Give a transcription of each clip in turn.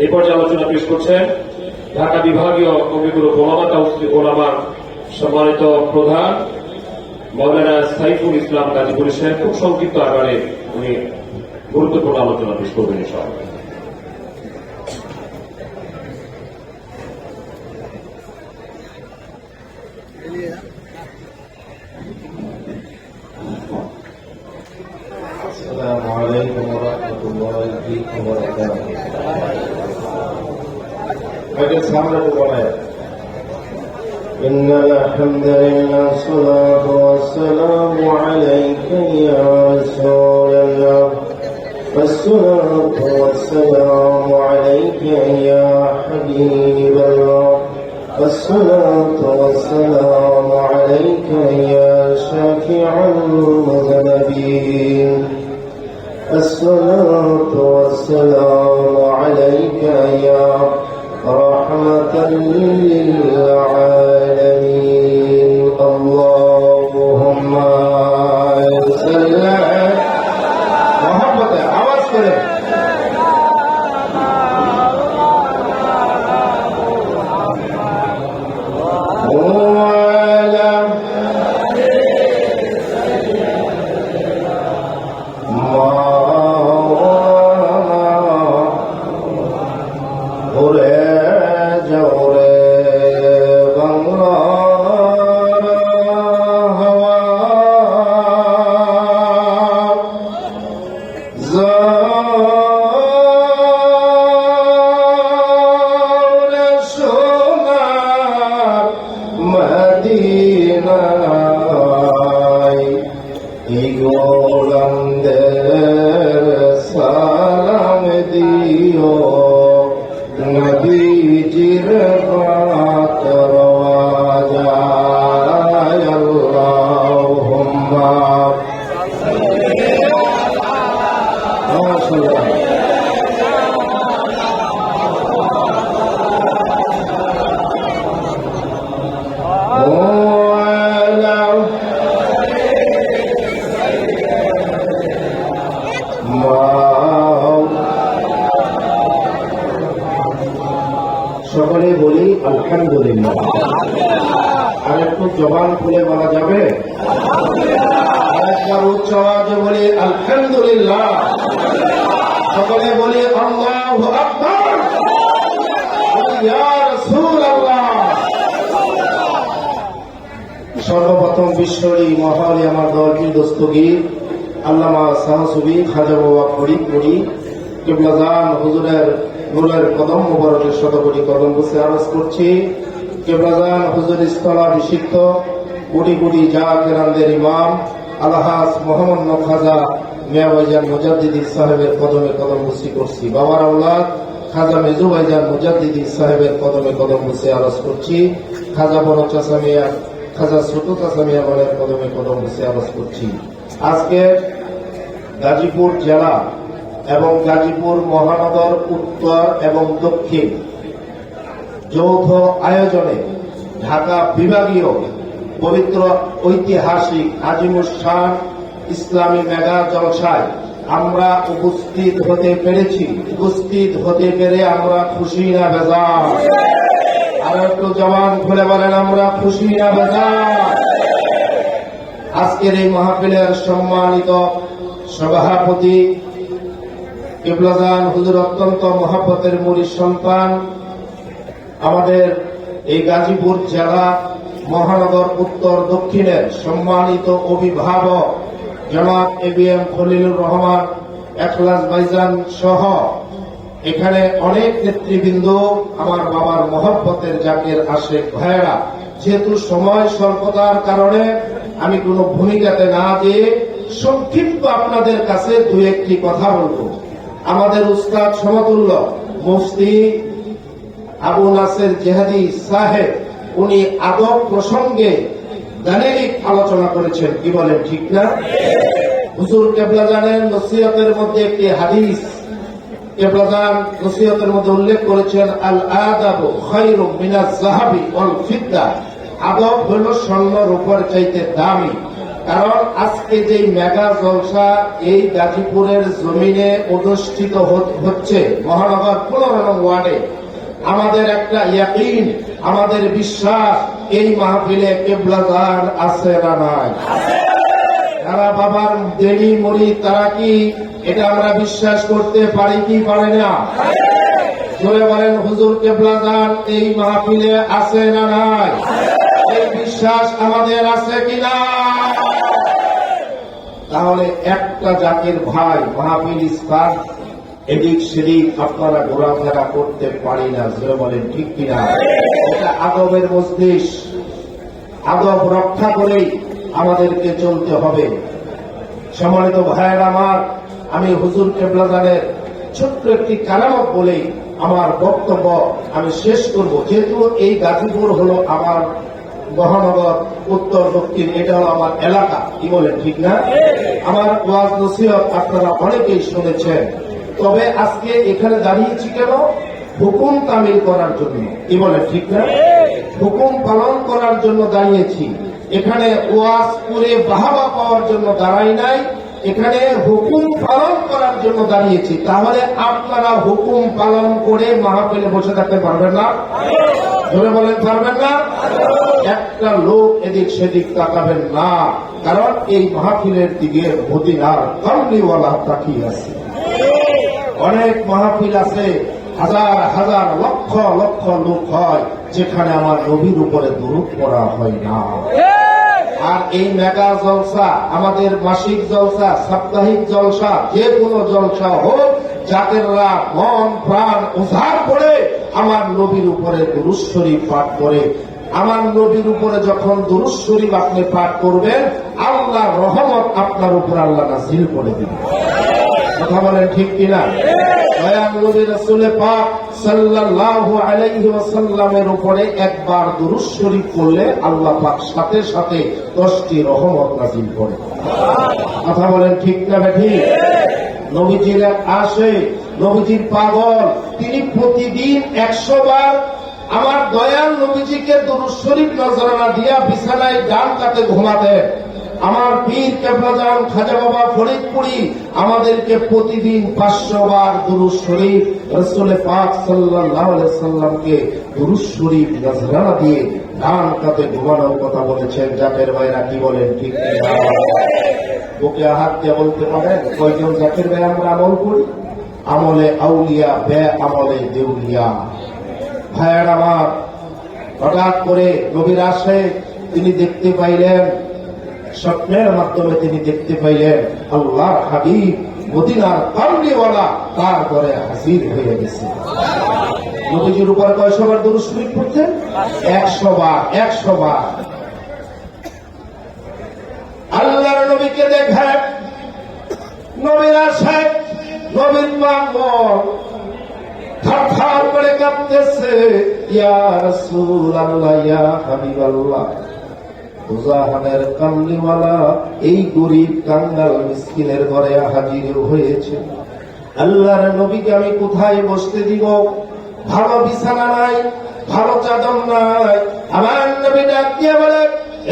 এই পর্যায়ে আলোচনা পেশ করছেন ঢাকা বিভাগীয় কবিগুরু ওলামা তাওসিফ ওলামার সম্মানিত প্রধান মাওলানা সাইফুল ইসলাম গাজীপুর সাহেব। খুব সংক্ষিপ্ত আকারে উনি গুরুত্বপূর্ণ আলোচনা পেশ করবেন ইনশাআল্লাহ। السلام عليكم ورحمة الله وبركاته. إن الحمد لله الصلاة والسلام عليك يا رسول الله، والصلاة والسلام عليك يا حبيب الله، والصلاة والسلام عليك يا شافع المذنبين، الصلاة والسلام عليك يا رحمة للعالمين. اللهم صل محبت आवाज करें সালাম দিও নবীজির বাত রওয়াজায়। আল্লাহুম্মা সকলে বলি আলহামদুলিল্লাহ। আর একটু জবান খুলে বলা যাবে? আরেকবার উচ্চ আওয়াজে বলি আলহামদুলিল্লাহ। সকলে বলি আল্লাহু আকবার, ইয়া রাসূলুল্লাহ। সর্বপ্রথম বিশ্বরী মহালি আমার দলটির দস্তগীর আল্লামা শাহসুবি খাজা বাবা ফরিদপুরি কিবলাজান হুজুরের নূরের কদম মুবারকের শতকোটি কদম বসে আরজ করছি। কিবলাজান হুজুর স্থলাভিষিক্ত কোটি কোটি জাকিরানদের ইমাম আলহাজ মোহাম্মদ খাজা মিয়া ভাইজান মুজাদ্দিদি সাহেবের কদমে কদম বসি করছি। বাবার আওলাদ খাজা মেজু ভাইজান মুজাদ্দিদি সাহেবের কদমে কদম বসে আরজ করছি। খাজা বড় চাচা মিয়া খাজা ছোট চাচা মিয়া বলের কদমে কদম বসে আরজ করছি। আজকে গাজীপুর জেলা এবং গাজীপুর মহানগর উত্তর এবং দক্ষিণ যৌথ আয়োজনে ঢাকা বিভাগীয় পবিত্র ঐতিহাসিক আজিমুস শান ইসলামী মেগা জলসায় আমরা উপস্থিত হতে পেরেছি। উপস্থিত হতে পেরে আমরা খুশি না বেজার? আর একটু জবান খুলে বলেন আমরা খুশি না বেজার? আজকের এই মাহফিলের সম্মানিত সভাপতি কিবলাজান হুজুর অত্যন্ত মহব্বতের মুরিদ সন্তান, আমাদের এই গাজীপুর জেলা মহানগর উত্তর দক্ষিণের সম্মানিত অভিভাবক জনাব এবিএম খলিলুর রহমান এখলাস ভাইজান সহ এখানে অনেক নেতৃবৃন্দ, আমার বাবার মহব্বতের জাকের আশেক ভাইয়েরা। যেহেতু সময় স্বল্পতার কারণে আমি কোনো ভূমিকাতে না দিয়ে সংক্ষিপ্ত আপনাদের কাছে দু একটি কথা বলবো। আমাদের উস্তাদ সমতুল্য মুফতি আবু নাসের জেহাদি সাহেব উনি আদব প্রসঙ্গে গানেরিক আলোচনা করেছেন। কি বলেন, ঠিক না? হুজুর কেবলাজানের নসিহতের মধ্যে একটি হাদিস কেবলাজান নসিহতের মধ্যে উল্লেখ করেছেন, আল আদাবু খায়রুম মিনাজ যাহাবি ওয়াল ফিদ্দা। আদব হল স্বর্ণ রূপার চাইতে দামি। কারণ আজকে যে মেগা জলসা এই গাজীপুরের জমিনে অনুষ্ঠিত হচ্ছে মহানগর 15 নং ওয়ার্ডে, আমাদের একটা ইয়াকিন, আমাদের বিশ্বাস, এই মাহফিলে কেবলাদান আছে না নাই? যারা বাবার দেরি মরি তারা কি এটা আমরা বিশ্বাস করতে পারি কি পারে না? জোরে বলেন হুজুর কেবলাদান এই মাহফিলে আছে না নাই? এই বিশ্বাস আমাদের আছে কিনা? তাহলে একটা জাতির ভাই মাহফিল স্থান এদিক সেদিক আপনারা ঘোরাফেরা করতে পারি না, জোরে বলেন ঠিক কিনা? এটা আদবের মজলিস, আদব রক্ষা করেই আমাদেরকে চলতে হবে। সম্মানিত ভাইয়েরা আমার, আমি হুজুর কেবলাদানের ছোট্ট একটি কারামত বলেই আমার বক্তব্য আমি শেষ করব। যেহেতু এই গাজীপুর হলো আমার মহানগর, উত্তর দক্ষিণ এটা হলো আমার এলাকা, কি বলেন ঠিক না? আমার ওয়াজ নসিহত আপনারা অনেকেই শুনেছেন, তবে আজকে এখানে দাঁড়িয়েছি কেন? হুকুম তামিল করার জন্য, কি বলেন ঠিক না? হুকুম পালন করার জন্য দাঁড়িয়েছি। এখানে ওয়াজ করে বাহাবা পাওয়ার জন্য দাঁড়াই নাই, এখানে হুকুম পালন করার জন্য দাঁড়িয়েছি। তাহলে আপনারা হুকুম পালন করে মাহফিলে বসে থাকতে পারবেন না? ধরে বলেন পারবেন না? একটা লোক এদিক সেদিক তাকাবেন না, কারণ এই মাহফিলের দিকে মদিনার কামলিওয়ালা তাকিয়ে আছে। অনেক মাহফিল আছে, হাজার হাজার লক্ষ লক্ষ লোক হয়, যেখানে আমার নবীর উপরে দরুদ পড়া হয় না। আর এই মেগা জলসা, আমাদের মাসিক জলসা, সাপ্তাহিক জলসা, যে কোনো জলসা হোক, জাতেররা মন প্রাণ উজাড় করে আমার নবীর উপরে দুরূদ শরীফ পাঠ করে। আমার নবীর উপরে যখন দুরূদ শরীফ আপনি পাঠ করবেন, আল্লাহর রহমত আপনার উপর আল্লাহ নাযিল করে দিবেন। কথা বলেন ঠিক কিনা? দয়াল নবী রাসূল পাক সাল্লাল্লাহু আলাইহি ওয়াসাল্লামের উপরে একবার দুরূদ শরীফ পড়লে আল্লাহ পাক সাথে সাথে 10টি রহমত নাযিল করে। কথা বলেন ঠিক না ঠিক? নবীজির আসে, নবীজির পাগল, তিনি প্রতিদিন 100 বার আমার দয়াল নবীজিকে দুরূদ শরীফ নজরানা দিয়া বিছানায় ডান কাতে ঘুমাতেন। আমার পীর কেবলাজান খাজা বাবা ফরিদপুরি আমাদেরকে প্রতিদিন 500 বার দুরূদ শরীফ রাসূল পাক সাল্লাল্লাহু আলাইহি সাল্লামকে দুরূদ শরীফ নজরানা দিয়ে ডান কাতে ঘুমানোর কথা বলেছেন। জাকের ভাইরা কি বলেন ঠিক কিনা? বুকে হাত দিয়ে বলতে পারেন কয়জন জাকের ভাই আমরা আমল করি? আমলে আউলিয়া, বে আমলে দেউলিয়া। ভাইয়ের আমার, হঠাৎ করে নবীর আসে, তিনি দেখতে পাইলেন, স্বপ্নের মাধ্যমে তিনি দেখতে পাইলেন আল্লাহর হাবিব মদিনার কামলিওয়ালা তার ঘরে হাজির হয়ে গেছে। নবীজির উপর কয়শো বার দুরূদ শরীফ পড়তেন? 100 বার। 100 বার। আল্লাহর নবীকে দেখে নবীর আসে, নবীর পাগল থরথর করে কাঁপতেছে, ইয়া রাসূলুল্লাহ, ইয়া হাবিবাল্লাহ, মুজাহানের কামলিওয়ালা এই গরিব কাঙ্গাল মিসকিনের ঘরে হাজির হয়েছে। আল্লাহর নবীকে আমি কোথায় বসতে দিব? ভালো বিছানা নাই, ভালো চাদর নাই। আমার নবী ডাক দিয়ে বলে,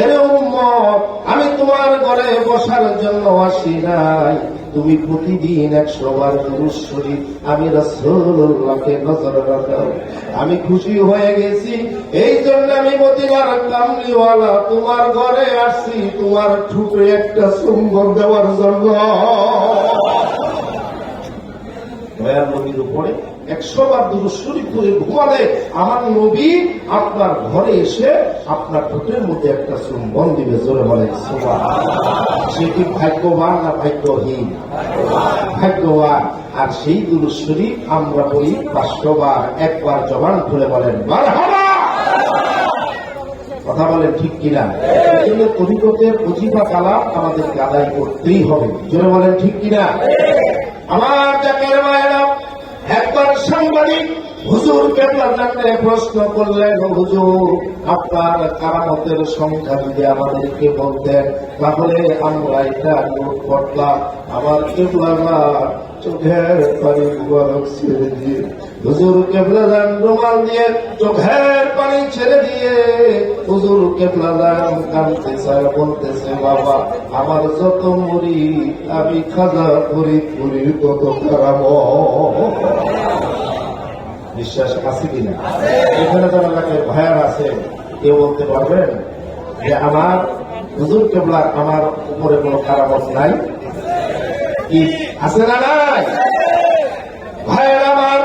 এরে উম্মত, আমি তোমার ঘরে বসার জন্য আসি নাই, তুমি প্রতিদিন 100 বার দুরূদ শরীফ আমি রাসূলুল্লাহকে নজরানা দাও। আমি খুশি হয়ে গেছি, এই জন্য আমি মদিনার কামলিওয়ালা তোমার ঘরে আসছি তোমার ঠুকে একটা চুম্বন দেওয়ার জন্য। দয়াল নবীর উপরে 100 বার দুরূদ শরীফ করে ঘুমালে আমার নবী আপনার ঘরে এসে আপনার ঠোঁটের মধ্যে একটা চুম্বন দিবে। জোরে বলেন সুবহানাল্লাহ। সে কি ভাগ্যবান না ভাগ্যহীন? ভাগ্যবান। আর সেই দুরূদ শরীফ আমরা বলি 500 বার। একবার জবান খুলে বলেন মারহাবা। কথা বলেন ঠিক কিনা? তরিকতের ওজিফা কালাম আমাদেরকে আদায় করতেই হবে। জোরে বলেন ঠিক কিনা? আমার জাকের ভাইরা, একবার সাংবাদিক হুজুর কেবলাজানকে প্রশ্ন করলেন, হুজুর আপনার কারামতের সংখ্যা যদি আমাদেরকে বলতেন তাহলে আমরা এটা নোট করতাম। আমার কেবলাজান চোখের পানি মুবারক ছেড়ে দিয়ে হুজুর কেবলাদান রুমাল দিয়ে চোখের পানি ছেড়ে দিয়ে হুজুর কেবলাদান কাঁদতেছে, বলতেছে, বাবা আমার যত মুরিদ আমি খাজা ফরিদপুরীর কত খারাপ। বিশ্বাস আছে কিনা? এখানে যারা এলাকায় ভাইয়ার আছে, কেউ বলতে পারবেন যে আমার হুজুর কেবলা আমার উপরে কোনো কারামত নাই? কি আছে না নাই? ভাইয়ের আমার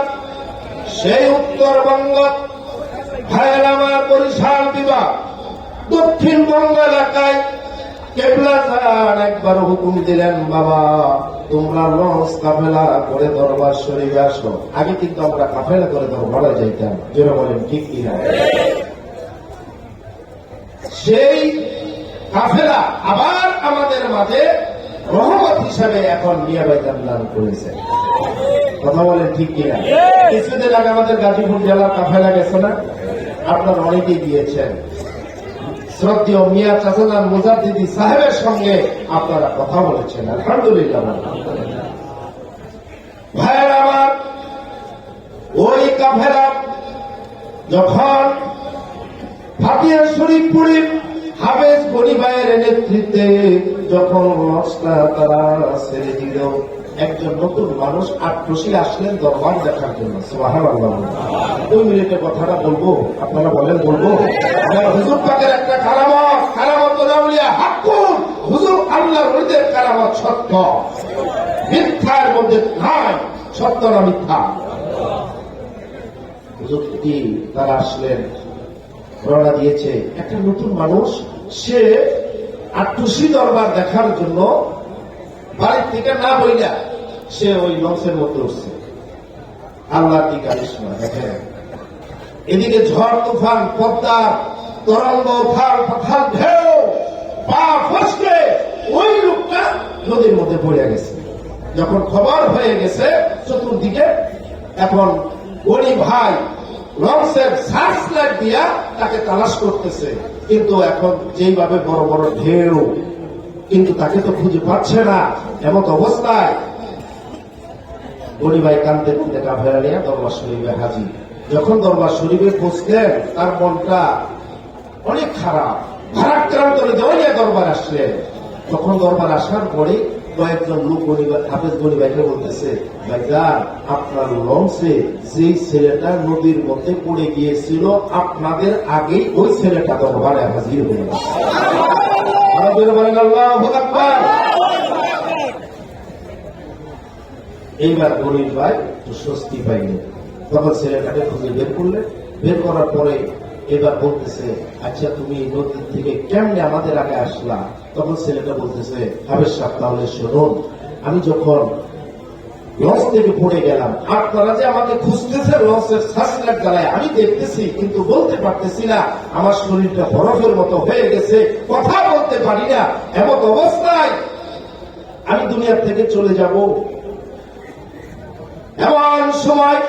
সেই উত্তরবঙ্গ, ভাইয়ের আমার বরিশাল বিভাগ, দক্ষিণবঙ্গ এলাকায় কেবলা যান একবার হুকুম দিলেন, বাবা তোমরা লঞ্চ কাফেলা করে দরবার শরীফে আসো। আগে কিন্তু আমরা কাফেলা করে দরবারে যাইতাম, যেটা বলেন ঠিক কিনা? সেই কাফেলা আবার আমাদের মাঝে রহমত হিসাবে এখন মিয়া বাইতান দান করেছে। কথা বলেন ঠিক কিনা? কিছুদিন আগে আমাদের গাজীপুর জেলার কাফেলা গেছে না? আপনারা অনেকেই গিয়েছেন। শ্রদ্ধেয় মিয়া চাচাজান মুজাদ্দিদি সাহেবের সঙ্গে আপনারা কথা বলেছেন, আলহামদুলিল্লাহ। ভাইয়ের আমার ওই কাফেলা যখন ফাতিয়া শরীফপুরী হাফেজ গনি ভাইয়ের নেতৃত্বে যখন লঞ্চটা তারা ছেড়ে দিল, একজন নতুন মানুষ আক্রোশী আসলেন দরবার দেখার জন্য। সুবহানাল্লাহ। 2 মিনিটে কথাটা বলবো, আপনারা বলেন বলবো? হুজুর পাকের একটা কারামত, কারামত আউলিয়া হাক্কুন, হুজুর আল্লাহর ওলিদের কারামত সত্য, মিথ্যার মধ্যে নাই। সত্য না মিথ্যা? হুজুর কি তারা আসলেন, রওনা দিয়েছে। একটা নতুন মানুষ, সে আক্রোশী দরবার দেখার জন্য বাড়ির থেকে না বইলা সে ওই লঞ্চের মধ্যে উঠছে। আল্লাহ কি কারিশমা দেখেন। এদিকে ঝড় তুফান, পদ্মার তরঙ্গ, পাথাল ঢেউ, পা ফসকে ওই লোকটা নদীর মধ্যে পড়ে গেছে। যখন খবর হয়ে গেছে চতুর্দিকে, এখন গনি ভাই লঞ্চের সার্চ লাইট দিয়া তাকে তালাশ করতেছে, কিন্তু এখন যেইভাবে বড় বড় ঢেউ, কিন্তু তাকে তো খুঁজে পাচ্ছে না। এমন অবস্থায় গনি ভাই কান্দতে কান্দতে কাফেলা নিয়ে দরবার শরীফে হাজির। যখন দরবার শরীফে পৌঁছলেন, তার মনটা অনেক খারাপ, ভারাক্রান্ত হৃদয়ে দরবার আসলেন। তখন দরবার আসার পরে কয়েকজন লোক হাফেজ গনি ভাইকে বলতেছে, ভাইজান আপনার লঞ্চে যেই ছেলেটা নদীর মধ্যে পড়ে গিয়েছিল, আপনাদের আগেই ওই ছেলেটা দরবারে হাজির হয়ে গেছে। এইবার গরিব ভাই স্বস্তি পাইলেন। তখন ছেলেটাকে খুঁজে বের করলেন। বের করার পরে এবার বলতেছে, আচ্ছা তুমি নদীর থেকে কেমনে আমাদের আগে আসলা? তখন ছেলেটা বলতেছে, হাফেজ সাহেব তাহলে শুনুন, আমি যখন লঞ্চ থেকে পড়ে গেলাম, আপনারা যে আমাকে খুঁজতেছে লঞ্চের সার্চলাইট জ্বালায়, আমি দেখতেছি কিন্তু বলতে পারতেছি না, আমার শরীরটা বরফের মতো হয়ে গেছে, কথা বলতে পারি না। এমন অবস্থায় আমি দুনিয়ার থেকে চলে যাব। এমন সময়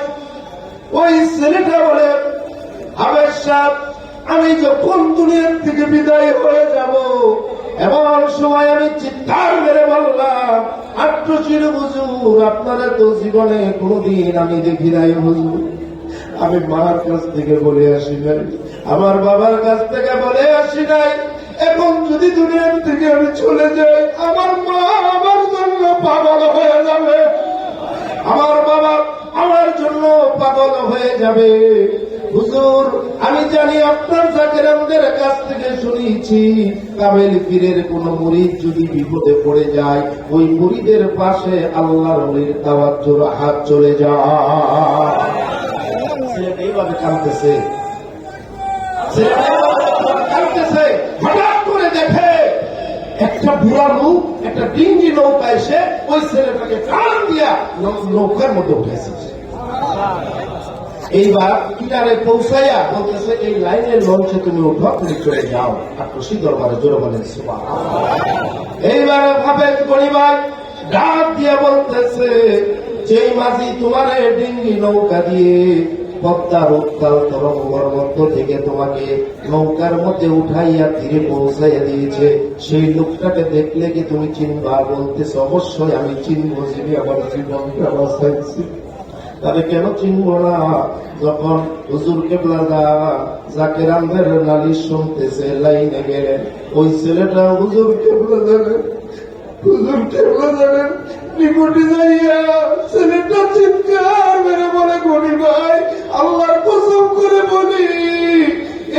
ওই ছেলেটা বলে, হাফেজ সাহেব আমি যখন দুনিয়ার থেকে বিদায় হয়ে যাব, এমন সময় আমি চিৎকার মেরে বললাম, আত্মচির হুজুর আপনারা তো জীবনে কোনদিন আমি দেখি নাই হুজুর। আমি মার কাছ থেকে বলে আসি নাই, আমার বাবার কাছ থেকে বলে আসি নাই। এখন যদি দুনিয়ার থেকে আমি চলে যাই, আমার মা আমার জন্য পাগল হয়ে যাবে, আমার বাবা আমার জন্য পাগল হয়ে যাবে। হুজুর আমি জানি আপনার জাকেরামদের কাছ থেকে শুনেছি, কামেল পীরের কোন মুরিদ যদি বিপদে পড়ে যায়, ওই মুরিদের পাশে আল্লাহর ওলির তাওয়াজ্জুর হাত চলে যায়। ছেলেটা এইভাবে কাঁদতেছে, কাঁদতেছে। হঠাৎ করে দেখে একটা বুড়া লোক একটা ডিঙ্গি নৌকা এসে ওই ছেলেটাকে টান দিয়া নৌকার মধ্যে উঠেছে। এইবার কিনারে পৌঁছাইয়া বলতেছে, এই লাইনের লঞ্চে তুমি উঠো, তুমি চলে যাও আক্রোশী দরবারে। জোরে বলেন সুবহানাল্লাহ। এইবার হাফেজ গনি ভাই ডাক দিয়ে বলতেছে, যেই মাঝি তোমারে ডিঙ্গি নৌকা দিয়ে পদ্মার উত্তাল তরঙ্গর মধ্য থেকে তোমাকে নৌকার মধ্যে উঠাইয়া ধীরে পৌঁছাইয়া দিয়েছে, সেই লোকটাকে দেখলে কি তুমি চিনবা? বলতেছে, অবশ্যই আমি চিনব, যিনি আমার জীবনকে বাঁচাইছি, তাহলে কেন চিনব না? যখন হুজুর কেবলা জাকেরামদের নালিশ শুনতেছে লাইনে গেলেন, ওই ছেলেটা হুজুর কেবলা যাবেন নিকটে যাইয়া ছেলেটা চিৎকার মেরে বলে, গনি ভাই আল্লাহর কসম করে বলি,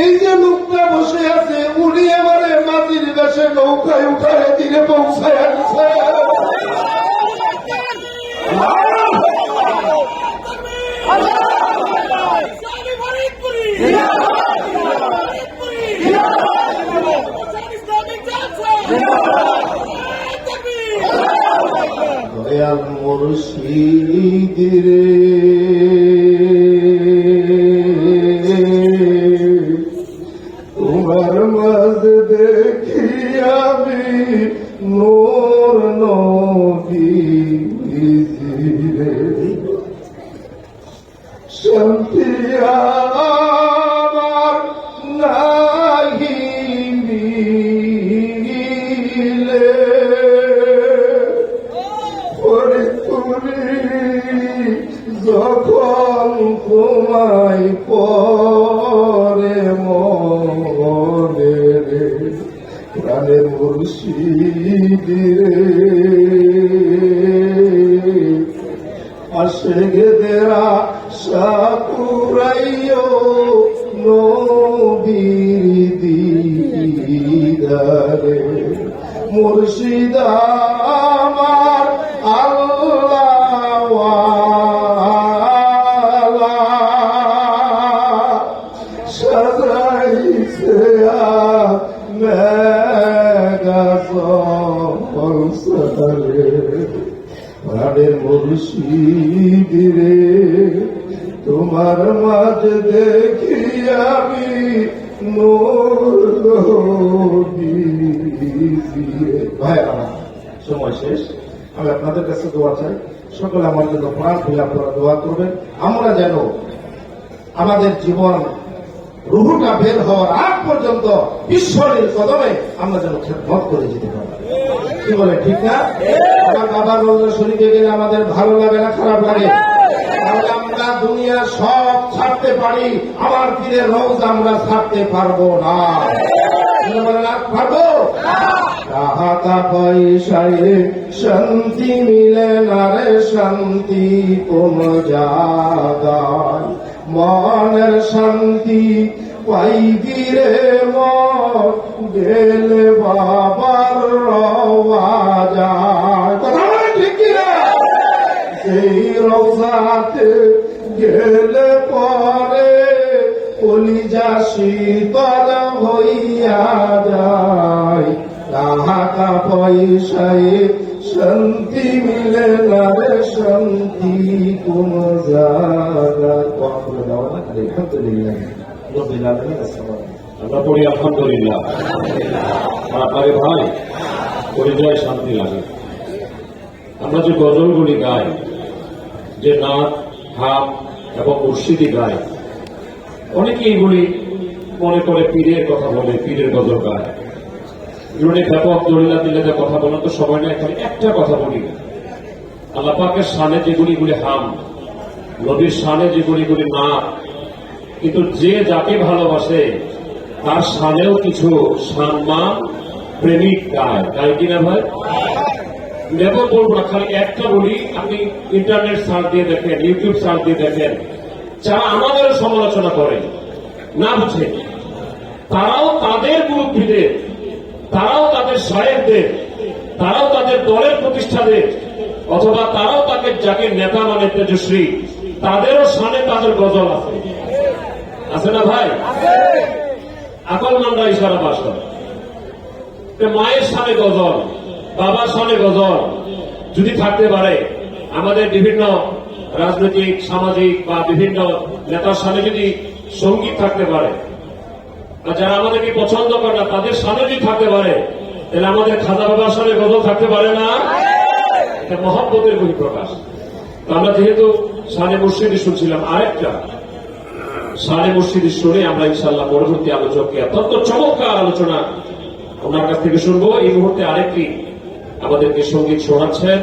এই যে লোকটা বসে আছে উনি আমারে মাটির দেশে নৌকায় উঠায় তীরে পৌঁছায় আনছে। দয়াল মুর্শিদ রে, তোমার মাঝে দেখি আমি নূর নবীজিরে, শান্তি আমার নাহি মিলে, ওরে তুমি যখন তোমায় পরে মনে রে, প্রাণের মুর্শিদ রে, আশেকদেরা সাকুরাইও নবীর দিদারে, মুর্শিদ আমার আল্লাহ ওয়ালা, সাজাইছে মেঘাসরে, প্রাণের মুর্শিদ রে, তোমার মাঝে দেখি আমি নূর নবীজিরে। ভাই আমার সময় শেষ, আমি আপনাদের কাছে দোয়া চাই, সকলে আমার জন্য প্রাণ খুলে আপনারা দোয়া করবেন, আমরা যেন আমাদের জীবন রুহুটা বের হওয়ার আগ পর্যন্ত ঈশ্বরের কদমে আমরা যেন খেদমত করে যেতে পারি। কি বলে ঠিক না? আমার বাবা রোজা শরীফে গেলে আমাদের ভালো লাগে না খারাপ লাগে? তাহলে আমরা দুনিয়া সব ছাড়তে পারি, আমার পীরের রোজ আমরা ছাড়তে পারবো না। পারবো? টাকা পয়সায় শান্তি মিলে না রে, শান্তি কোন জায়গায়, মনের শান্তি পাইবি রে মন গেলে বাবার রওয়া যায়। কথা বলে ঠিক কিনা? সেই রওজাতে গেলে পরে কলিজা শীতল হইয়া যায়, টাকা পয়সায় শান্তি মিলে না রে, শান্তি কোন জায়গায়। আলহামদুলিল্লাহ রব্বিল আলামিন। আমরা পড়ি আলহামদুলিল্লাহ। আপনারে ভাই পরিচয় শান্তি লাগে। আমরা যে গজলগুলি গাই, যে নাচ হাম এবং মুর্শিদি গাই, অনেকে এইগুলি মনে করে পীরের কথা বলে, পীরের গজল গায়, এগুলো ব্যাপক দলিলা দিল্লাতে কথা বলার তো সময় না, এখানে একটা কথা বলি, আল্লাহ পাকের শানে যেগুলি হাম, নবীর শানে যেগুলি নাচ, কিন্তু যে যাকে ভালোবাসে তার শানেও কিছু সম্মান প্রেমিক গায়, গায় কিনা ভাই? নেব বলবো না, খালি একটা বলি, আপনি ইন্টারনেট সার্চ দিয়ে দেখেন, ইউটিউব সার্চ দিয়ে দেখেন, যারা আমাদের সমালোচনা করে না বুঝে, তারাও তাদের মুরব্বীদের, তারাও তাদের সাহেবদের, তারাও তাদের দলের প্রতিষ্ঠাদের, অথবা তারাও তাকে যাকে নেতা মানে তেজস্বী, তাদেরও শানে তাদের গজল আছে, আছে না ভাই? আকল মান্ডা ইশারা বাসন, মায়ের শানে গজল, বাবার শানে গজল যদি থাকতে পারে, আমাদের বিভিন্ন রাজনৈতিক সামাজিক বা বিভিন্ন নেতার শানে যদি সঙ্গীত থাকতে পারে, আর যারা আমাদেরকে পছন্দ করে না তাদের শানে যদি থাকতে পারে, তাহলে আমাদের খাজা বাবার শানে গজল থাকতে পারে না? এটা মহব্বতের বহিঃপ্রকাশ। আমরা যেহেতু শানে মুর্শিদি শুনছিলাম, আরেকটা শানে মুর্শিদি শুনে আমরা ইনশাআল্লাহ পরবর্তী আলোচককে অত্যন্ত চমৎকার আলোচনা ওনার কাছ থেকে শুনবো। এই মুহূর্তে আরেকটি আমাদেরকে সঙ্গীত শোনাচ্ছেন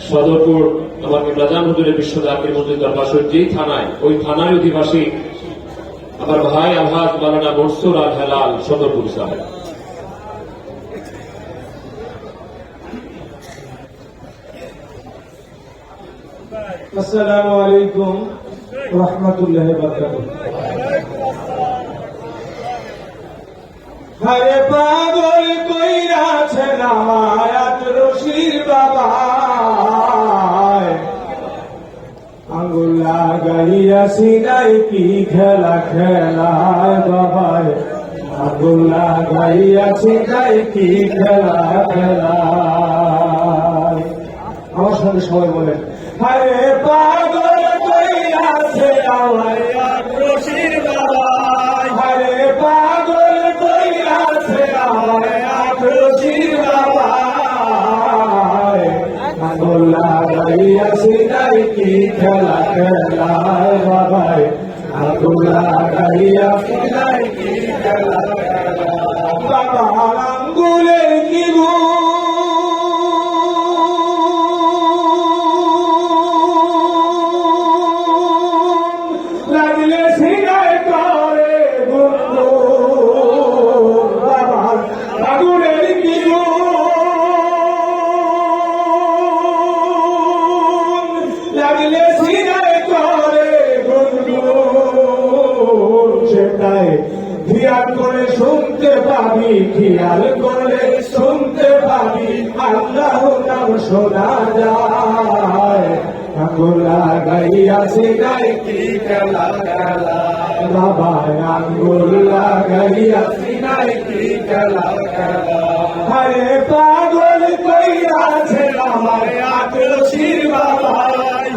সদরপুর আমার কিবলাজান হুজুরের বিশ্ব জাকির মসজিদ দরবার শরীফ যেই থানায়, ওই থানার অধিবাসী আমার ভাই আলহাজ মাওলানা মনসুর আল হেলাল সদরপুর সাহেব। আসসালামু আলাইকুম ওয়া রাহমাতুল্লাহি ওয়া বারাকাতুহু। হরে পাগল কইরাছে নামায়াত রশির বাবা, আঙ্গুল লাগাইয়া সিনাই কি খেলা খেলায় বাবায়, আঙ্গুল লাগাইয়া সিনাই কি খেলা খেলায়। আমার সঙ্গে সবাই বলেন, হরে পাগল কইরাছে নামায়াত রশির বাবা, হরে পাগল কইরাছে নামায়াত রশির বাবা, আঙ্গুল লাগাইয়া সিনাই কি খেলা খেলায় বাবায়, আঙ্গুল লাগাইয়া সিনাই কি খেলা খেলায়। বাবার আঙ্গুলের কি লাগলে সিনাই করে গুনগুন, বাবার আঙ্গুলের কি লাগলে সিনাই করে গুনগুন, সেটাই খেয়াল করে শুনতে পাবি, খেয়াল করে শুনতে পাবি, আল্লাহ নাম শোনা যায়। আঙ্গুল লাগাইয়া সিনাই কি খেলা খেলায় বাবা, আঙ্গুল লাগাইয়া সিনাই কি খেলা খেলায়। হরে পাগল কইরাছে আমার আটরশির বাবা,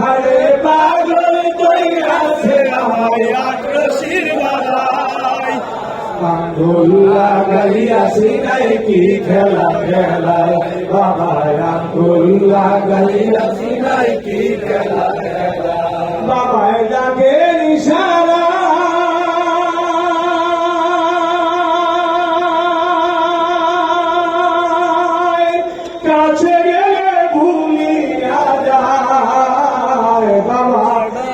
হরে পাগল কইরাছে আমার আটরশির বাবা, আঙ্গুল লাগাইয়া সিনাই কি খেলা খেলায় বাবা, আঙ্গুল লাগাইয়া সিনাই কি খেলা খেলায়। বাবা ডাকে ইশারা কাছে গেলে ভুলিয়া যায়, বাবা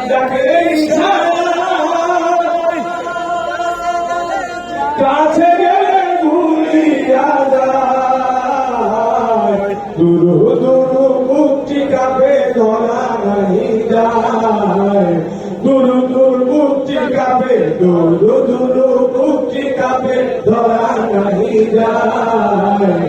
ডাকে ইশারা কাছে গেলে ভুলিয়া যায়, দুরু দুরু মুক্তি কাপে ধরা নাহি যায়, দুরু দুরু মুক্তি কাপে, দুরু দুরু মুক্তি কাপে ধরা নাহি যায়।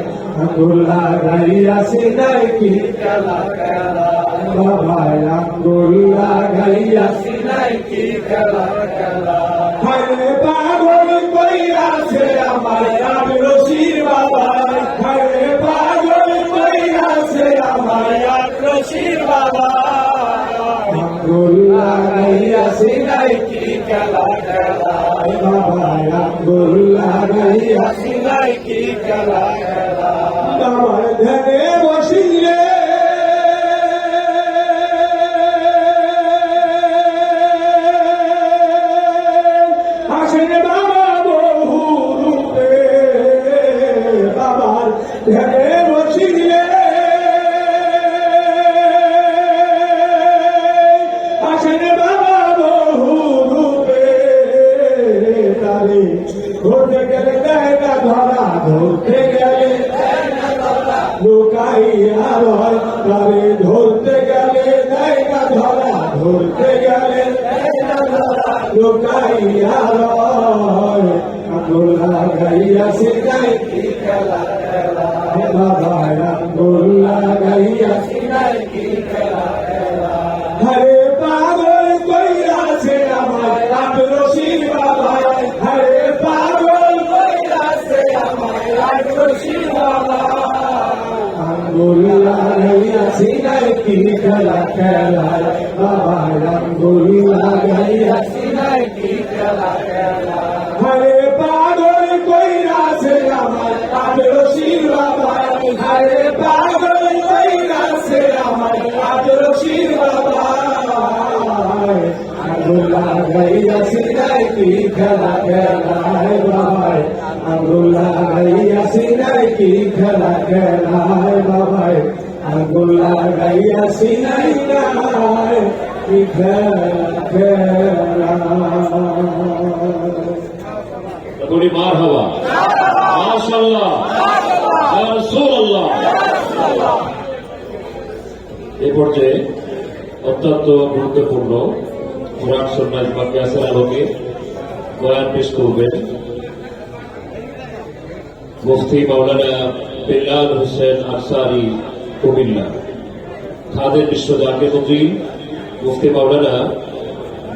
আঙ্গুল লাগাইয়া সিনাই কি খেলা খেলায় বাবা, আঙ্গুল লাগাইয়া সিনাই কি খেলা খেলায়। হরে পাগল কইরাছে আমার আটরশির বাবা, হরে পাগল কইরাছে আমার আটরশির বাবা, আঙ্গুল লাগাইয়া সিনাই কি খেলা খেলায় বাবা, আঙ্গুল লাগাইয়া সিনাই কি খেলা খেলায়। বাবার ধ্যানে বসিলে আসেন বাবা বহু রূপে, বাবার ধ্যানে বসিলে আসেন বাবা বহু রূপে, তারে ধরতে গেলে দেয় না ধরা, ধরতে গেলে লুকাইয়া রয়, তারে ধরতে গেলে দেয় না ধরা, ধরতে গেলে লুকাইয়া রয়। আঙ্গুল লাগাইয়া সিনাই কি খেলা খেলায় বাবা, আঙ্গুল লাগাইয়া সিনাই কি খেলা খেলায়। হরে পাগল কইরাছে আমার আটরশির বাবা, হরে পাগল কইরাছে আমার আটরশির বাবা, আঙ্গুল লাগাইয়া সিনাই কি খেলা খেলায় বাবা, আঙ্গুল লাগাইয়া সিনাই কি খেলা খেলায়। হরে পাগল কইরাছে আমার আটরশির বাবা, হরে পাগল কইরাছে আমার আটরশির বাবা, আঙ্গুল লাগাইয়া সিনাই কি খেলা খেলায় বাবা, আঙ্গুল লাগাইয়া সিনাই কি খেলা খেলায় বাবা, আগুন লাগাইয়াছি নাই নাই বলি মার হওয়া মাশাআল্লাহ ইয়া রাসূলুল্লাহ। এ পর্যায়ে অত্যন্ত গুরুত্বপূর্ণ কোরআন সুন্নাহ বা কিয়াসের আলোকে বয়ান পেশ করবেন মুফতি মাওলানা বেলাল হোসেন আনসারী কুমিল্লা, খাদেম বিশ্ব জাতীয় মন্ত্রী মুফতি মাওলানা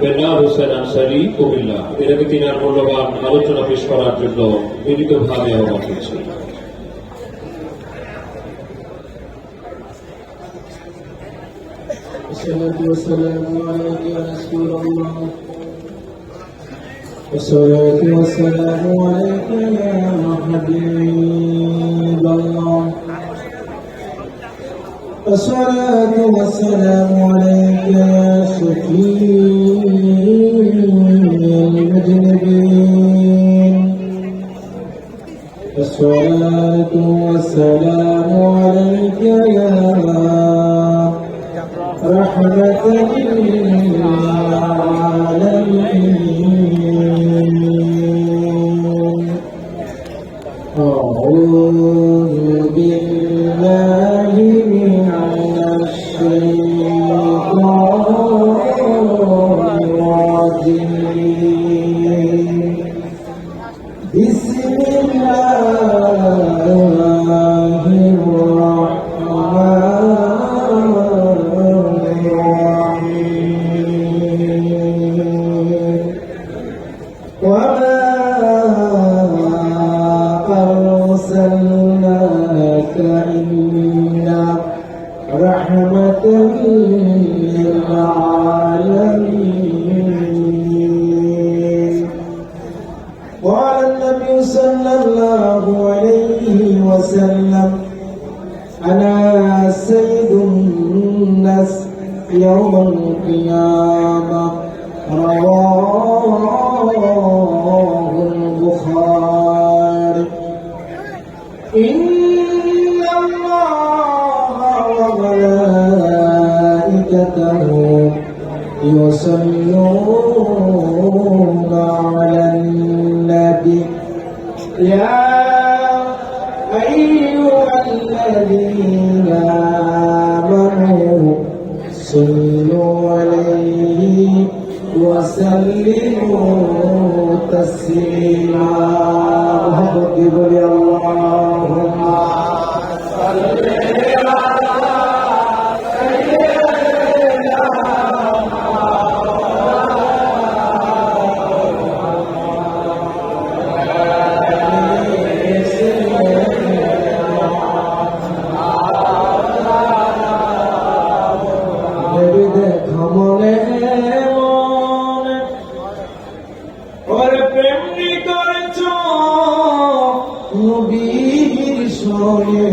বেলাল হোসেন আনসারী কুমিল্লা। এটাকে তিনার মূল্যবান আলোচনা পেশ করার জন্য বিনীতভাবে আহ্বান করছি। والصلاة والسلام عليك يا رسول الله والصلاة والسلام عليك يا حبيب الله والصلاة والسلام عليك يا شفيع المذنبين والصلاة والسلام عليك يا رحمة للعالمين. أعوذ بالله من الشيطان الرجيم. بسم الله الرحمن وما أرسلناك إلا رحمة للعالمين. قال النبي صلى الله عليه وسلم أنا سيد الناس يوم القيامة. رواه البخاري. إن الله وملائكته يصلون على النبي يا أيها الذين آمنوا صلوا عليه وسلموا تسليما. وحبك بلي اللهم صل নবীর সনে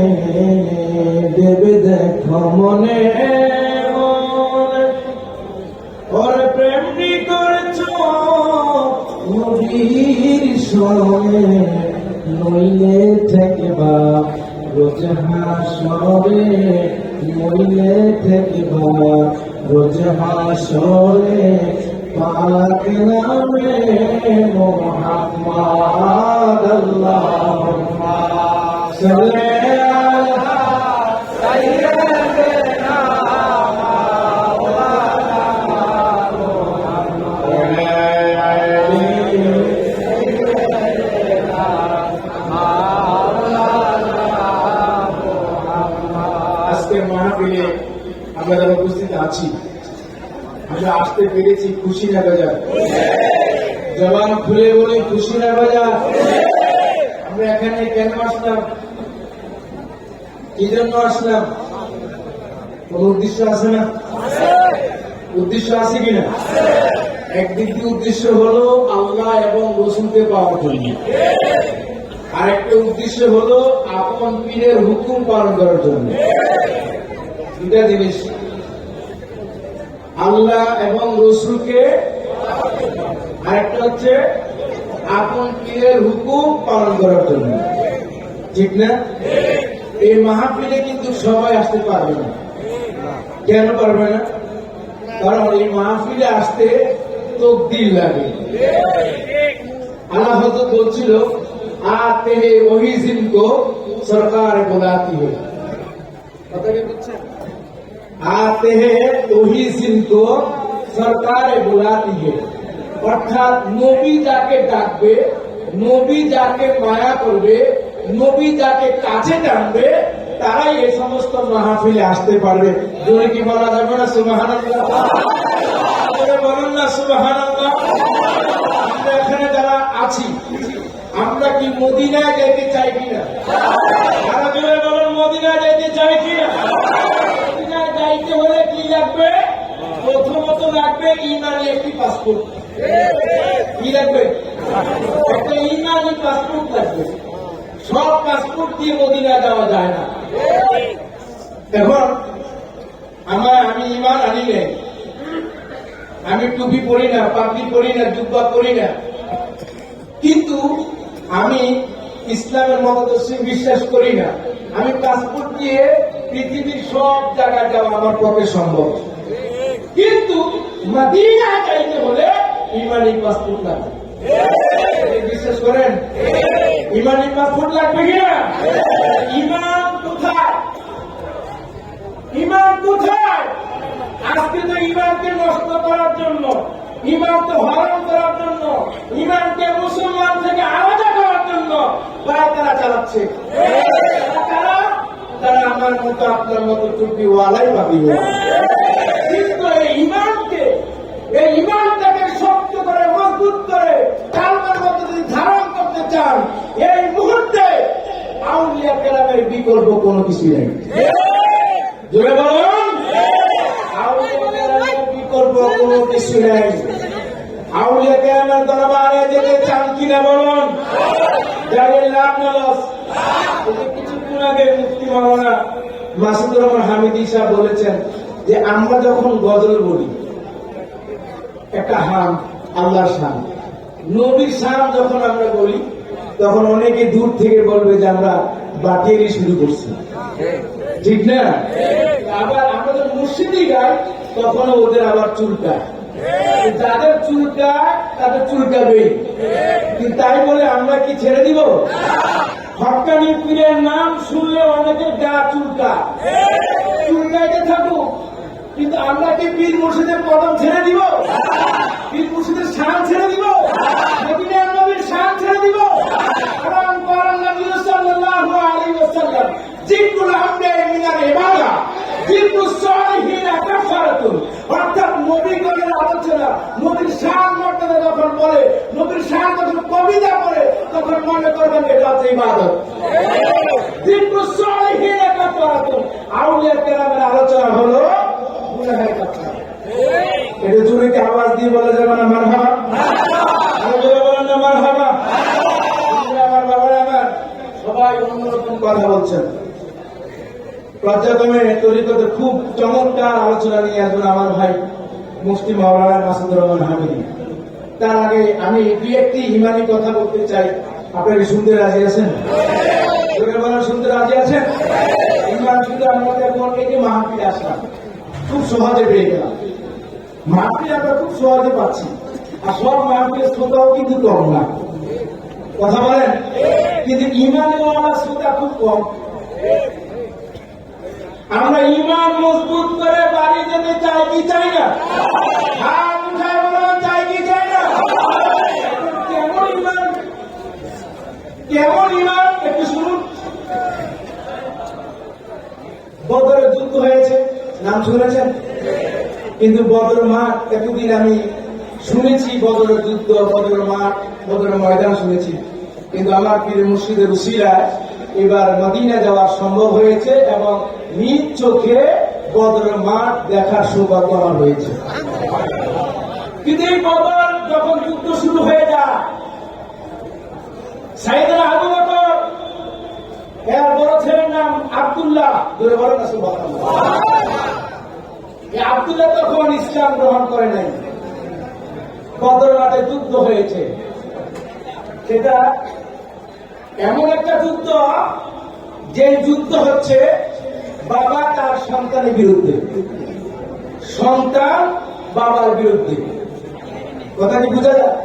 দেবে দেখো মনে ওর প্রেমনি করেছ নবীর সনে নইলে থেকবা রোজ হাসরে নইলে থেকবা রোজ হাসরে পাক নামে মুহাম্মদ আল্লাহুম্মা সাল্লি আলা সাইয়্যিদিনা মাওলানা মুহাম্মদ ওয়া আলি সাইয়্যিদিনা মাওলানা মুহাম্মদ। আজকের মাহফিলে আমরা যারা উপস্থিত আছি, আমরা আসতে পেরেছি খুশি না বাজার? জবান খুলে বলি খুশি না বাজার? আমরা এখানে কেন আসলাম, কি জন্য আসলাম? কোন উদ্দেশ্য আছে না? উদ্দেশ্য আছে কিনা? একদিক দিয়ে উদ্দেশ্য হলো আল্লাহ এবং রসুলকে পাওয়ার জন্য, আর একটা উদ্দেশ্য হলো আপন পীরের হুকুম পালন করার জন্য। দুটা জিনিস, আল্লাহ এবং রসুলকে, আর একটা হচ্ছে আপন পীরের হুকুম পালন করার জন্য। ঠিক না? এই মাহফিলে কিন্তু সবাই আসতে পারবে না। কেন পারবে না? কারণ এই মাহফিলে আসতে তকদির লাগে। আল্লাহ হযরত বলছিল आते हैं वही जिनको सरकार बुलाती है। पता क्या बुझছেন? आते हैं वही जिनको सरकार बुलाती है। অর্থাৎ নবী যাকে ডাকবে, নবী যাকে মায়া করবে, নবী যাকে কাছে টানবে, তারাই এই সমস্ত মাহফিলে আসতে পারবে। জোরে কি বলা যাবে না সুবহানাল্লাহ? জোরে বলুন না সুবহানাল্লাহ। আমরা এখানে যারা আছি, আমরা কি মদিনায় যেতে চাই কিনা? আরো জোরে বলুন, মদিনায় যেতে চাই কিনা? মদিনায় যাইতে হলে কি লাগবে? প্রথমত লাগবে ইমানি একটি পাসপোর্ট। কি লাগবে? একটা ইমানি পাসপোর্ট লাগবে। সব পাসপোর্ট দিয়ে মদিনায় যাওয়া যায় না। এখন আমি ইমান আনি নাই, আমি টুপি পরি না, পাগড়ি পরি না, জুব্বা পরি না, কিন্তু আমি ইসলামের মতাদর্শে বিশ্বাস করি না। আমি পাসপোর্ট দিয়ে পৃথিবীর সব জায়গায় যাওয়া আমার পক্ষে সম্ভব, কিন্তু মদিনায় যাইতে হলে ইমানি পাসপোর্ট লাগবে। বিশ্বাস করেন? ইমানি পাসপোর্ট লাগবে কিনা? ইমান কোথায়? ইমান কোথায়? আজকে তো ইমানকে নষ্ট করার জন্য, ইমানকে হরণ করার জন্য, ইমানকে মুসলমান থেকে আলাদা করার জন্য তারা চালাচ্ছে। তারা আমার মতো আপনার মতো টুপিওয়ালাই ভাবি। কিন্তু এই ইমানটাকে শক্ত করে মজবুত করে কালমের মতো যদি ধারণ করতে চান, এই মুহূর্তে আউলিয়া কেরামের বিকল্প কোনো কিছু নেই। জোরে বলুন, আউলিয়া কেরামের বিকল্প কোনো কিছু নেই। আউলিয়া কেরামের দরবারে যেতে চান কিনা বলুন? যাদের লাভ নলস। কিছুক্ষণ আগে মুফতি মাওলানা মাসুদুর রহমান হামিদি সাহেব বলেছেন যে আমরা যখন গজল বলি, একটা হাম আল্লাহর শান, নবীর শান যখন আমরা বলি, তখন অনেকে দূর থেকে বলবে যে আমরা বাটিয়ারি শুরু করছি, ঠিক না? আবার আমরা যখন মুর্শিদি গাই, তখন ওদের আবার চুলকায়। যাদের চুলকায় তাদের চুলকাবেই, কিন্তু তাই বলে আমরা কি ছেড়ে দিব? হক্কানি পীরের নাম শুনলে অনেকের গা চুলকাইতে থাকুক, কিন্তু আমরা কি পীর মুর্শিদের কদম ছেড়ে দিব? পীর মুর্শিদের শান ছেড়ে দিব? মদিনার নবীর শান ছেড়ে দিব? কারণ করেন নবী সাল্লাল্লাহু আলাইহি ওয়াসাল্লাম, জিকুল আমদে মিনাল ইবাদা, জিকুল সালিহিন কাফারাতুন। অর্থাৎ নবীগণের আলোচনা, নবীর শান মর্যাদা যখন বলে, নবীর শান যখন কবিতা পড়ে, তখন মনে করবেন এটা হচ্ছে ইবাদত। জিকুল সালিহিন কাফারাতুন। আউলিয়া কেরামের আলোচনা হলো গুনাহের কথা। এটা জোরে কি আওয়াজ দিয়ে বলা যাবে না মারহাবা? আরো জোরে বলেন না মারহাবা? আমার বাবারা আমার সবাই অন্যরকম কথা বলছেন। পর্যায়ক্রমে তরিকতে খুব চমৎকার আলোচনা নিয়ে আসবেন আমার ভাই মুফতি মাওলানা মাসুদুর রহমান হামিদি। তার আগে আমি দুই একটি ইমানি কথা বলতে চাই। আপনারা শুনতে রাজি আছেন? শুনতে রাজি আছেন? ইমান শুধু আমরা এখন এই যে মাহফিলে আসলাম, খুব সহজে পেয়ে গেলাম। মাহফিল আমরা খুব সহজে পাচ্ছি, আর সব মাহফিলের শ্রোতাও কিন্তু কম না, কথা বলেন? কিন্তু ইমানওয়ালা শ্রোতা খুব কম। আমরা ইমান মজবুত করে বাড়ি যেতে চাই কি চাই না? হাত উঠায় বলুন, চাই কি চাই না? কেমন ইমান, কেমন ইমান একটু শুনুন। বদরের যুদ্ধ হয়েছে, নাম শুনেছেন? কিন্তু বদর মাঠ এতদিন আমি শুনেছি, বদরের যুদ্ধ, বদরের মাঠ, বদরের ময়দান শুনেছি, কিন্তু আমার পীর মুর্শিদের উসিলায় এবার মদিনা যাওয়া সম্ভব হয়েছে এবং নিজ চোখে বদরের মাঠ দেখার সৌভাগ্য আমার হয়েছে। কিন্তু এই বদর যখন যুদ্ধ শুরু হয়ে যায়, সাইয়েদনা আবু বকর, এর বড় ছেলের নাম আব্দুল্লাহ, ধরে বলেন না সুবহানাল্লাহ। এই আব্দুল্লাহ তখন ইসলাম গ্রহণ করে নাই। বদর মাঠে যুদ্ধ হয়েছে, সেটা এমন একটা যুদ্ধ, যে যুদ্ধ হচ্ছে বাবা তার সন্তানের বিরুদ্ধে, সন্তান বাবার বিরুদ্ধে। কথা কি বোঝা যায়?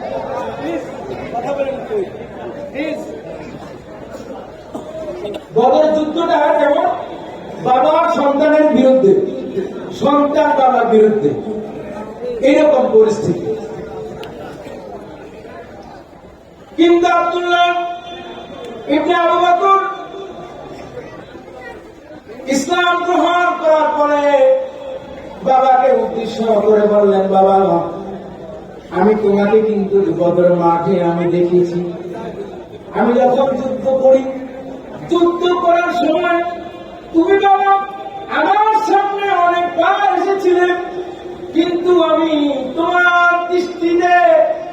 বদর যুদ্ধটা যেমন বাবা সন্তানের বিরুদ্ধে, সন্তান বাবার বিরুদ্ধে, এরকম পরিস্থিতি। কিন্তু আব্দুল্লাহ ইবনে আবু বকর ইসলাম গ্রহণ করার পরে বাবাকে উদ্দেশ্য করে বললেন, বাবা আমি তোমাকে কিন্তু বদর মাঠে আমি দেখেছি, আমি যখন যুদ্ধ করি, যুদ্ধ করার সময় তুমি বাবা আমার সামনে অনেকবার এসেছিলে, কিন্তু আমি তোমার দৃষ্টিতে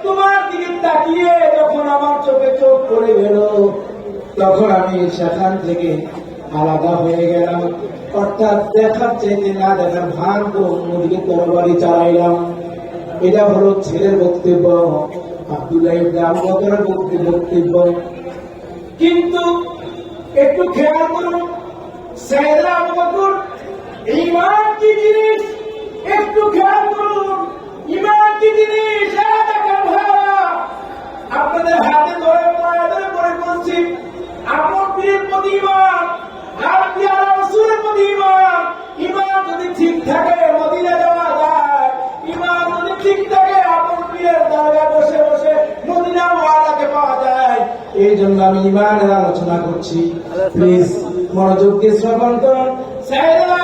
তোমার দিকে তাকিয়ে যখন আমার চোখে চোখ পড়ে গেল, তখন আমি সেখান থেকে আলাদা হয়ে গেলাম। অর্থাৎ দেখার চাইতে না দেখার ভান করে অন্যদিকে তরবারি চালাইলাম। এটা হলো ছেলের বক্তব্য, আব্দুল্লাহ ইবনে আবু বকরের বক্তব্য। কিন্তু একটু খেয়াল করুন, সাইয়েদনা আবু বকর ঈমান কি জিনিস একটু খেয়াল করুন। ঈমান কি জিনিস দেখেন ভাইরা, আপনাদের হাতে ধরে পায়ে ধরে করে বলছি, আপন পীরের প্রতি ঈমান, আপনি আল্লাহ রাসূলের প্রতি ঈমান। ঈমান যদি ঠিক থাকে মদিনা যাওয়া যায়, ঈমান যদি ঠিক থাকে আপন পীরের দরগায় বসে বসে মদিনা ওয়ালাকে পাওয়া যায়। এই জন্য আমি ঈমানের আলোচনা করছি, প্লিজ মনোযোগ দিয়ে শ্রবণ করুন। সাইয়েদনা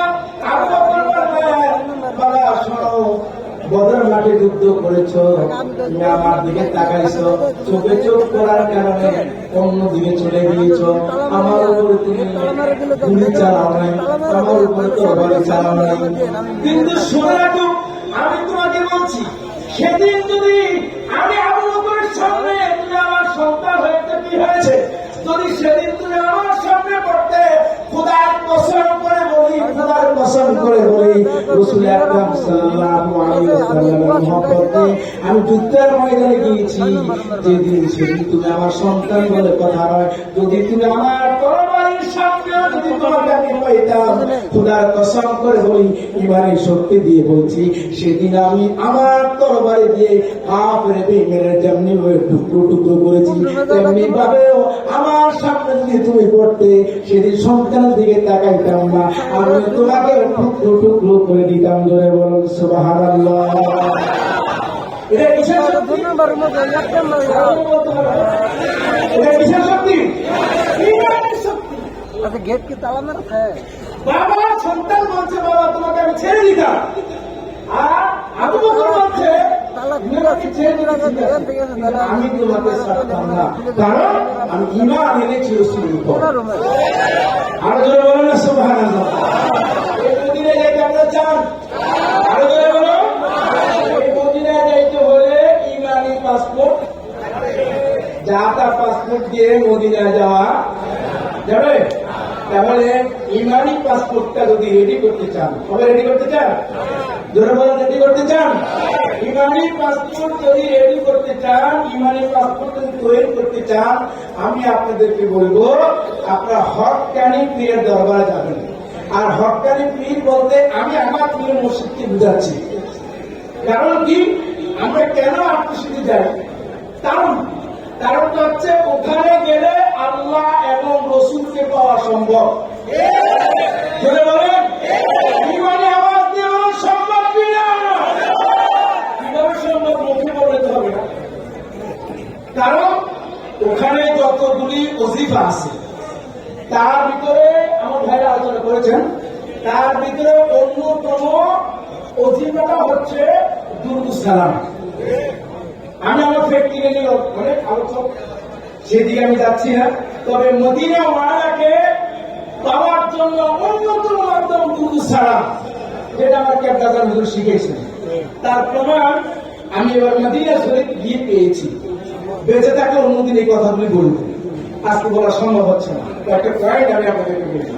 আবু বকর বললেন, বাবা শোনো, বদর মাঠে যুদ্ধ করেছো, তুমি আমার দিকে তাকাইছো, চোখে চোখ পড়ার কারণে অন্য দিকে চলে গিয়েছো, আমার উপরে তুমি গুলি চালাও নাই, আমার উপরে তরবারি চালাও নাই। কিন্তু শুনে রাখো, আমি তোমাকে বলছি, সেদিন যদি আমি আবু বকরের সামনে তুমি আমার সন্তান হয়েছে, কি হয়েছে, যদি সেদিন তুমি আমার সামনে পড়তে, খোদার কসম করে বলি, খোদার কসম করে বলি, রাসূল আকরাম সাল্লাল্লাহু আলাইহি ওয়াসাল্লামের মহব্বতে আমি যুদ্ধের ময়দানে গিয়েছি, যেদিন সেদিন তুমি আমার সন্তান বলে কথা নয়, যদি তুমি আমার তরবারির সামনে যদি তোমাকে আমি পাইতাম, খোদার কসম করে বলি, ঈমানের শক্তি দিয়ে বলছি, সেদিন আমি আমার তরবারি দিয়ে কাফের বেঈমানের যেমনি ভাবে টুকরো টুকরো করেছি, তেমনি ভাবেও আমার সামনে যদি তুমি পড়তে, সেদিন সন্তানের দিকে তাকাইতাম না, আমি তোমাকে টুকরো টুকরো করে দিতাম। জোরে বলুন সুবহানাল্লাহ। এটা কিসের শক্তি? এটা কিসের শক্তি? ঈমানের শক্তি। गेट की ताला में रखा है। বাবা সন্তান বলছে, বাবা তোমাকে আমি ছেড়ে দিতাম, আর আবু বকর বলছে তোমাকে ছেড়ে দিতাম, আমি তোমাকে ছাড়তাম না, কারণ আমি ঈমান এনেছি রাসূলের উপর। আরো জোরে বলেন না সুবহানাল্লাহ। এই মদিনায় যাইতে আপনারা চান? আরো জোরে বলুন। এই মদিনায় যাইতে হলে ঈমানি পাসপোর্ট, যাতা পাসপোর্ট দিয়ে মদিনায় যাওয়া যাবে। তাহলে ঈমানি পাসপোর্টটা যদি রেডি করতে চান, কবে রেডি করতে চান? জোরে বলেন, রেডি করতে চান? ঈমানি পাসপোর্ট যদি রেডি করতে চান, ঈমানি পাসপোর্ট যদি তৈরি করতে চান, আমি আপনাদেরকে বলবো, আপনারা হক্কানি পীরের দরবারে যাবেন। আর হক্কানি পীর বলতে আমি আমার পীরের মসজিদকে বুঝাচ্ছি। কারণ কি, আমরা কেন আত্মীয় যাই? কারণটা হচ্ছে ওখানে গেলে আল্লাহ এবং রসুলকে পাওয়া সম্ভব। বলে বলেন, ঈমানে আওয়াজ দিয়ে বলুন সম্ভব কিনা? কিভাবে সম্ভব? মুখে বলতে হবে না। কারণ ওখানে যতগুলি ওজিফা আছে, তার ভিতরে আমার ভাইরা আলোচনা করেছেন, তার ভিতরে অন্যতম ওজিফাটা হচ্ছে দুরূদ সালাম। আমি আমার প্র্যাকটিক্যালি অনেক আলোচক, সেদিকে আমি যাচ্ছি না, তবে মদিনা ওয়ালাকে পাওয়ার জন্য অন্যতম মাধ্যম দুরূদ সালাম, যেটা আমার কেবলাজান হুজুর শিখেছেন। তার প্রমাণ আমি এবার মদিনা শরীফ গিয়ে পেয়েছি। বেঁচে থাকলে অন্যদিন এই কথাগুলি বলবো, আজকে বলা সম্ভব হচ্ছে না। একটা পয়েন্ট আমি আপনাদেরকে বলছি।